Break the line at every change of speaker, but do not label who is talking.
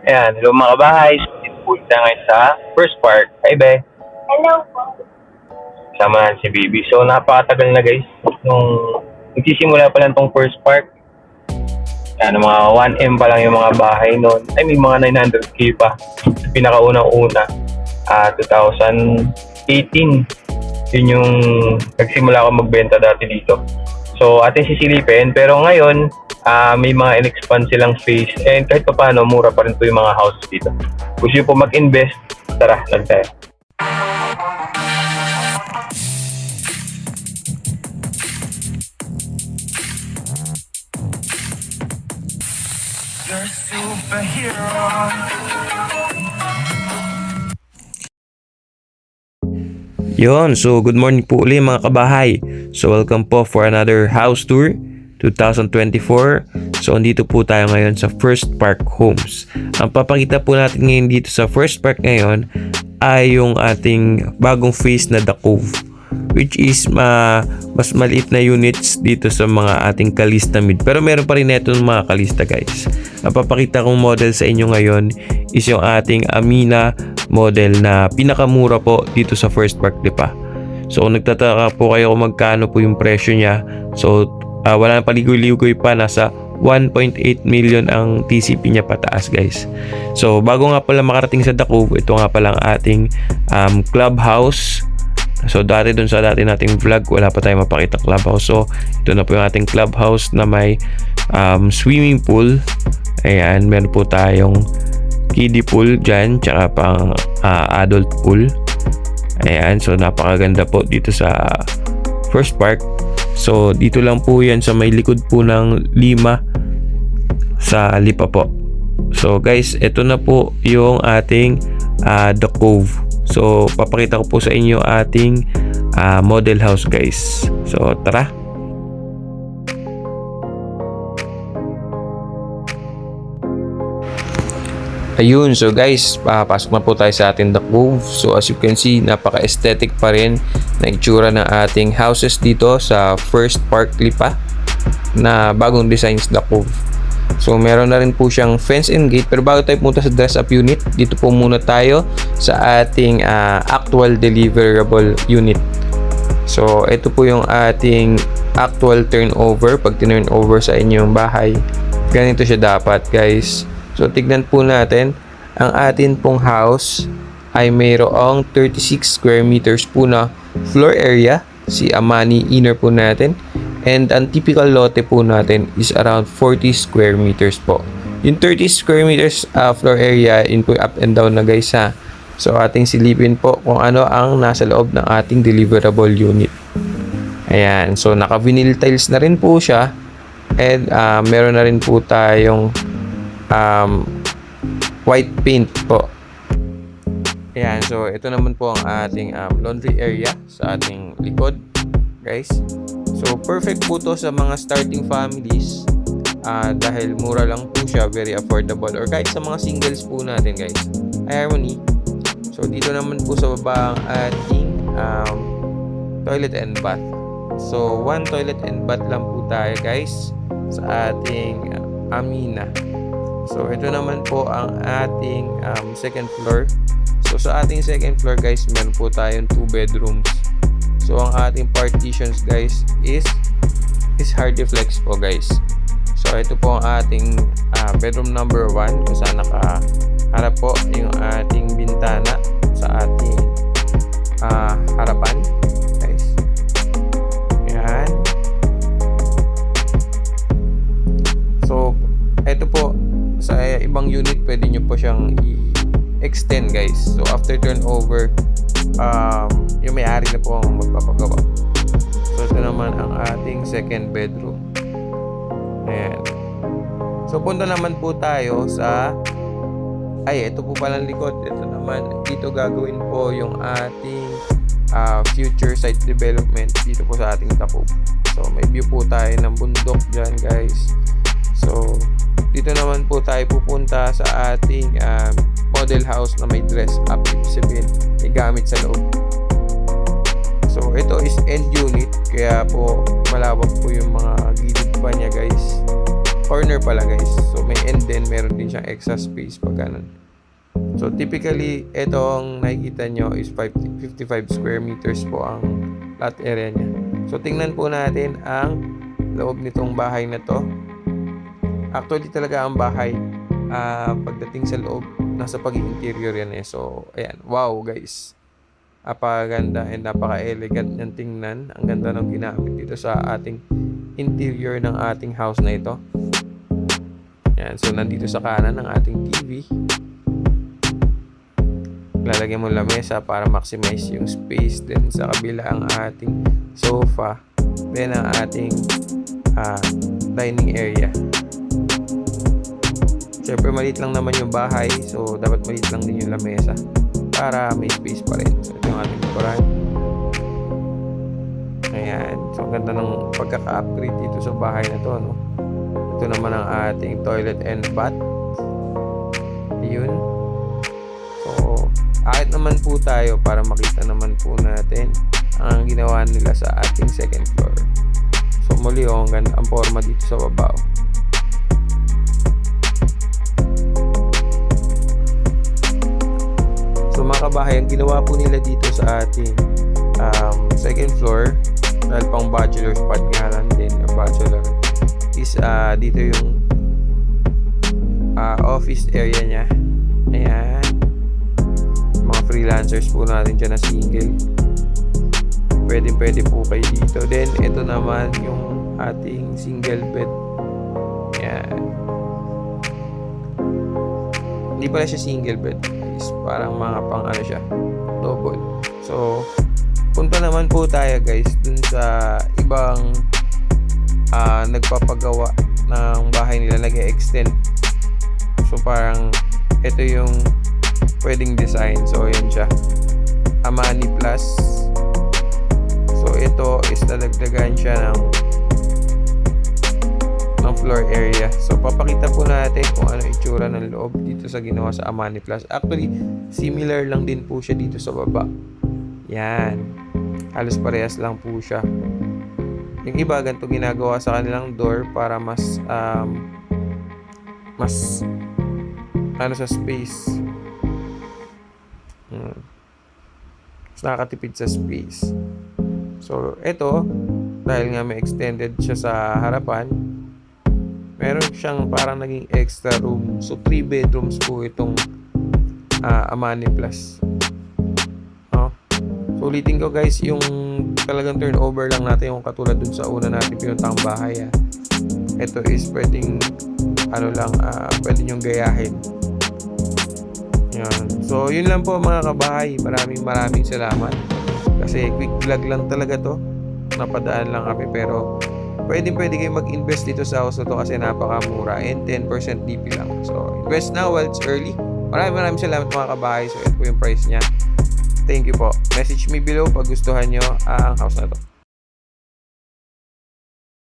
Ayan, hello mga kabahay. Punta ngayon sa First Park. Hi, Be.
Hello po.
Sama si Bibi. So, napakatagal na guys. Nung nagsisimula pa lang tong First Park. Ayan, mga 1M pa lang yung mga bahay noon. I mean, mga 900k pa. Pinakaunang-una. 2018. Yun yung nagsimula ako magbenta dati dito. So, atin sisilipin. Pero ngayon, may mga in-expand silang space. And kahit pa paano, mura pa rin po yung mga houses dito. Gusto nyo po mag-invest, tara, lag tayo.
You're a superhero.
Yon, so good morning po ulit mga kabahay. So welcome po for another house tour 2024. So andito po tayo ngayon sa First Park Homes. Ang papakita po natin ngayon dito sa First Park ngayon ay yung ating bagong phase na The Cove, which is mas maliit na units dito sa mga ating Calista Mid. Pero meron pa rin ito ng mga Calista guys. Ang papakita kong model sa inyo ngayon is yung ating Amina model na pinakamura po dito sa First Park Lipa. So kung nagtataka po kayo kung magkano po yung presyo niya, so wala nang paligoy-ligoy pa, nasa 1.8 million ang TCP niya pataas guys. So bago nga pala makarating sa The Cove, ito nga pala ang ating clubhouse. So dati dun sa dati nating vlog, wala pa tayong mapakita clubhouse. So ito na po yung ating clubhouse na may swimming pool. Ayan, meron po tayong kiddie pool dyan, tsaka pang adult pool. Ayan, so napakaganda po dito sa First Park. So dito lang po yan sa may likod po ng Lima sa Lipa po. So guys, ito na po yung ating The Cove. So papakita ko po sa inyo ating model house guys. So tara. Ayun, so guys, pasok na po tayo sa ating The Cove. So as you can see, napaka-aesthetic pa rin na itsura ng ating houses dito sa First Park Lipa na bagong designs The Cove. So meron na rin po siyang fence and gate, pero bago tayo pumunta sa dress up unit, dito po muna tayo sa ating actual deliverable unit. So ito po yung ating actual turnover. Pag turnover sa inyong bahay, ganito siya dapat guys. So tignan po natin, ang atin pong house ay mayroong 36 square meters po na floor area, si Amani inner po natin, and ang typical lote po natin is around 40 square meters po. Yung 30 square meters floor area, in po up and down na guys ha. So ating silipin po kung ano ang nasa loob ng ating deliverable unit. Ayan, so naka vinyl tiles na rin po siya, and meron na rin po tayong white paint po. Ayan, so ito naman po ang ating laundry area sa ating likod guys. So perfect po to sa mga starting families dahil mura lang po siya, very affordable, or kahit sa mga singles po natin guys. Harmony. So dito naman po sa baba ang ating toilet and bath. So one toilet and bath lang po tayo guys sa ating Amina. So ito naman po ang ating second floor. So sa ating second floor guys, meron po tayong 2 bedrooms. So ang ating partitions guys is Hardiflex po guys. So ito po ang ating bedroom number 1, kung saan nakaharap po yung ating bintana sa ating harapan guys. Yan. So ito po sa ibang unit, pwede nyo po siyang i-extend guys. So after turnover, yung may-ari na po ang magpapagawa. So ito naman ang ating second bedroom. Ayan. So punta naman po tayo sa ito po palang likod. Ito naman, dito gagawin po yung ating future site development dito po sa ating The Cove. So may view po tayo ng bundok dyan guys. So dito naman po tayo pupunta sa ating model house na may dress up, ibig sabihin may gamit sa loob. So ito is end unit, kaya po malawak po yung mga gilid pa niya guys. corner pala guys. So may end din, meron din siyang extra space pag ganun. So typically, itong nakikita nyo is 55 square meters po ang lot area niya. So tingnan po natin ang loob nitong bahay na to. Actually talaga ang bahay, pagdating sa loob, nasa pag-interior yan eh. So ayan, wow guys. Napakaganda and napaka-elegant niyang tingnan. Ang ganda ng ginamit dito sa ating interior ng ating house na ito. Yan, so nandito sa kanan ng ating TV. Lalagyan mo lamesa para maximize yung space. Then sa kabila ang ating sofa. Then ang ating dining area. Siyempre maliit lang naman yung bahay. So dapat maliit lang din yung lamesa para may space pa rin. So ito yung ating kuran. Ayan. So ang ganda ng pagkaka-upgrade dito sa bahay na to, no? Ito naman ang ating toilet and bath. Ayun. So akit naman po tayo para makita naman po natin ang ginawa nila sa ating second floor. So muli ang ganda ang forma dito sa baba. So mga kabahay, ang ginawa po nila dito sa ating second floor, dahil pang bachelor's pad nga lang din, bachelor, is dito yung office area niya. Ayan. Mga freelancers po natin dyan na single. Pwede po kayo dito. Then, ito naman yung ating single bed. Ayan. Hindi pala siya single bed. Is parang mga pang ano siya, double. So punta naman po tayo guys dun sa ibang nagpapagawa ng bahay nila, nag-extend. So parang ito yung pwedeng design. So yan siya, Amani Plus. So ito is nadagdagan siya ng floor area. So papakita po natin kung ano itsura ng loob dito sa ginawa sa Amani Plus. Actually, similar lang din po siya dito sa baba. Yan. Halos parehas lang po siya. Yung iba, ganito ginagawa sa kanilang door para mas ano sa space. Mas nakakatipid sa space. So, ito, dahil nga may extended siya sa harapan, meron siyang parang naging extra room. So 3 bedrooms po itong Amani Plus. So ulitin ko guys, yung talagang turnover lang natin yung katulad dun sa una natin pinuntang bahay. Ito is pwedeng pwede nyong gayahin. Yan. So yun lang po mga kabahay. Maraming salamat. Kasi quick vlog lang talaga to. Napadaan lang kami pero pwede kayo mag-invest dito sa house na to kasi napakamura and 10% DP lang. So, invest now while it's early. Maraming salamat mga kabahay. So, ito po yung price niya. Thank you po. Message me below pag gustuhan nyo ang house na to.